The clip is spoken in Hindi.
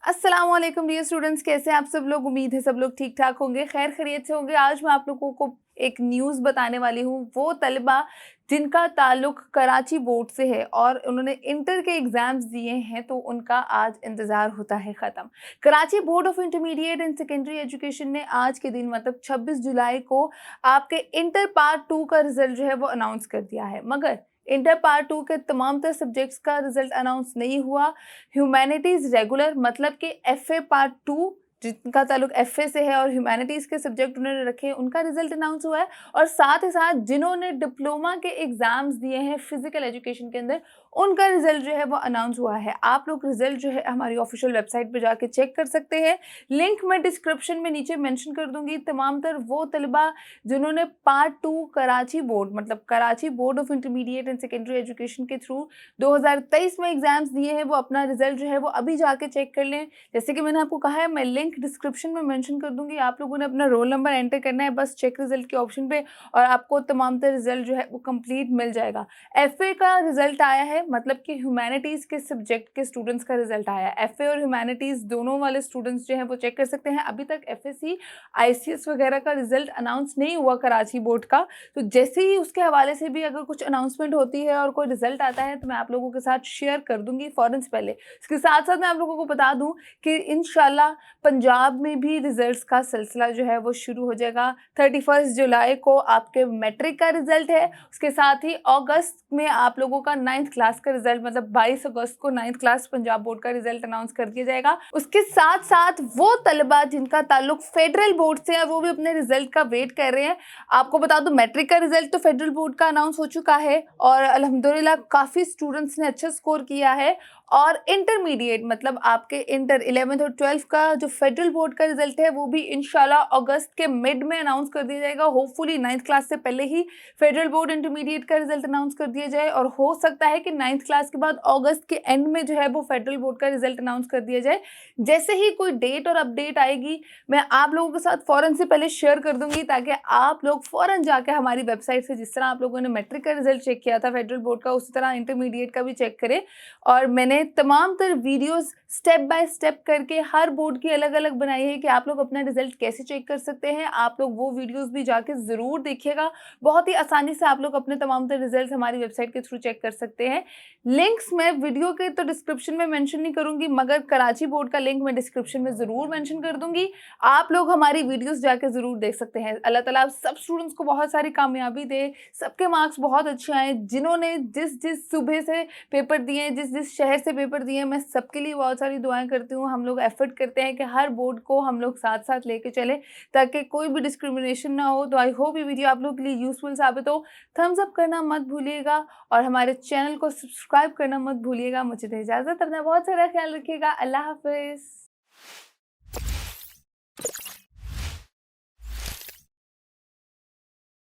अस्सलाम वालेकुम डियर स्टूडेंट्स, कैसे हैं आप सब लोग। उम्मीद है सब लोग ठीक ठाक होंगे, खैर खैरियत से होंगे। आज मैं आप लोगों को एक न्यूज़ बताने वाली हूँ। वो तलबा जिनका ताल्लुक कराची बोर्ड से है और उन्होंने इंटर के एग्ज़ाम्स दिए हैं, तो उनका आज इंतज़ार होता है ख़त्म। Karachi board of intermediate and secondary education ने आज के दिन मतलब 26 जुलाई को आपके इंटर पार्ट 2 का रिज़ल्ट जो है वो अनाउंस कर दिया है। मगर इंटर पार्ट 2 के तमाम तर सब्जेक्ट्स का रिज़ल्ट अनाउंस नहीं हुआ। ह्यूमैनिटीज़ रेगुलर मतलब कि एफए पार्ट 2 जिनका ताल्लुक एफए से है और ह्यूमैनिटीज़ के सब्जेक्ट उन्होंने रखे हैं, उनका रिजल्ट अनाउंस हुआ है। और साथ ही साथ जिन्होंने डिप्लोमा के एग्जाम्स दिए हैं फिजिकल एजुकेशन के अंदर, उनका रिजल्ट जो है वो अनाउंस हुआ है। आप लोग रिजल्ट जो है हमारी ऑफिशियल वेबसाइट पे जाके चेक कर सकते हैं। लिंक मैं डिस्क्रिप्शन में नीचे मेंशन कर दूंगी। तमाम तर वो तलबा जिन्होंने पार्ट 2 कराची बोर्ड मतलब Karachi board of intermediate and secondary education के थ्रू 2023 में एग्जाम्स दिए हैं, वो अपना रिजल्ट जो है वो अभी जाके चेक कर लें। जैसे कि मैंने आपको कहा है, मैं लिंक डिस्क्रिप्शन में मेंशन कर दूंगी। आप लोगों ने अपना रोल नंबर एंटर करना है बस चेक रिजल्ट के ऑप्शन पे, और आपको तमाम तर रिजल्ट जो है वो कंप्लीट मिल जाएगा। एफए का रिजल्ट आया है, मतलब कि ह्यूमैनिटीज़ के सब्जेक्ट के स्टूडेंट्स का रिजल्ट आया है। एफए और ह्यूमैनिटीज़ दोनों वाले स्टूडेंट्स जो हैं वो चेक कर सकते हैं। अभी तक एफएससी आईसीएस वगैरह का रिजल्ट अनाउंस नहीं हुआ कराची बोर्ड का, तो जैसे ही उसके हवाले से भी अगर कुछ अनाउंसमेंट होती है और कोई रिजल्ट आता है तो मैं आप लोगों के साथ शेयर कर दूंगी फ़ौरन से पहले। इसके साथ साथ मैं आप लोगों को बता दूं कि इंशाल्लाह पंजाब में भी रिजल्ट्स का सिलसिला जो है वो शुरू हो जाएगा। 31 जुलाई को आपके मैट्रिक का रिजल्ट है। उसके साथ ही अगस्त में आप लोगों का 9th क्लास का रिजल्ट मतलब 22 अगस्त को 9th क्लास पंजाब बोर्ड का रिजल्ट अनाउंस कर दिया जाएगा। उसके साथ साथ वो तलबा जिनका ताल्लुक फेडरल बोर्ड से है, वो भी अपने रिजल्ट का वेट कर रहे हैं। आपको बता दूं, मैट्रिक का रिजल्ट तो फेडरल बोर्ड का अनाउंस हो चुका है और अल्हम्दुलिल्लाह काफ़ी स्टूडेंट्स ने अच्छा स्कोर किया है। और इंटरमीडिएट मतलब आपके इंटर 11th और 12th का जो फेडरल बोर्ड का रिजल्ट है, वो भी इंशाल्लाह अगस्त के मिड में अनाउंस कर दिया जाएगा। होपफुली 9th क्लास से पहले ही फेडरल बोर्ड इंटरमीडिएट का रिजल्ट अनाउंस कर दिया जाए, और हो सकता है कि 9th क्लास के बाद अगस्त के एंड में जो है वो फेडरल बोर्ड का रिजल्ट अनाउंस कर दिया जाए। जैसे ही कोई डेट और अपडेट आएगी, मैं आप लोगों के साथ फ़ौरन से पहले शेयर कर दूंगी, ताकि आप लोग फ़ौरन जाके हमारी वेबसाइट से, जिस तरह आप लोगों ने मैट्रिक का रिजल्ट चेक किया था फेडरल बोर्ड का, उसी तरह इंटरमीडिएट का भी चेक करें। और मैंने तमाम तर वीडियोस स्टेप बाय स्टेप करके हर बोर्ड की अलग अलग बनाई है कि आप लोग अपना रिजल्ट कैसे चेक कर सकते हैं। आप लोग वो वीडियोस भी जाके ज़रूर देखिएगा। बहुत ही आसानी से आप लोग अपने तमाम तर रिजल्ट हमारी वेबसाइट के थ्रू चेक कर सकते हैं। लिंक्स मैं वीडियो के तो डिस्क्रिप्शन में मेंशन नहीं करूंगी, मगर कराची बोर्ड का लिंक मैं डिस्क्रिप्शन में ज़रूर मेंशन कर दूंगी। आप लोग हमारी वीडियोस जाके ज़रूर देख सकते हैं। अल्लाह ताला आप सब स्टूडेंट्स को बहुत सारी कामयाबी दे, सबके मार्क्स बहुत अच्छे आए। जिन्होंने जिस जिस सूबे से पेपर दिए, जिस जिस शहर से पेपर दिए, मैं सबके लिए बहुत सारी दुआएं करती हूँ। हम लोग एफर्ट करते हैं कि हर बोर्ड को हम लोग साथ साथ लेके चलें, ताकि कोई भी डिस्क्रिमिनेशन ना हो। तो आई होप ये वीडियो आप लोग के लिए यूजफुल साबित हो। थम्स अप करना मत भूलिएगा और हमारे चैनल को सब्सक्राइब करना मत भूलिएगा। मुझे दे इजाज़त, अपना बहुत सारा ख्याल रखिएगा। अल्लाह हाफिज़।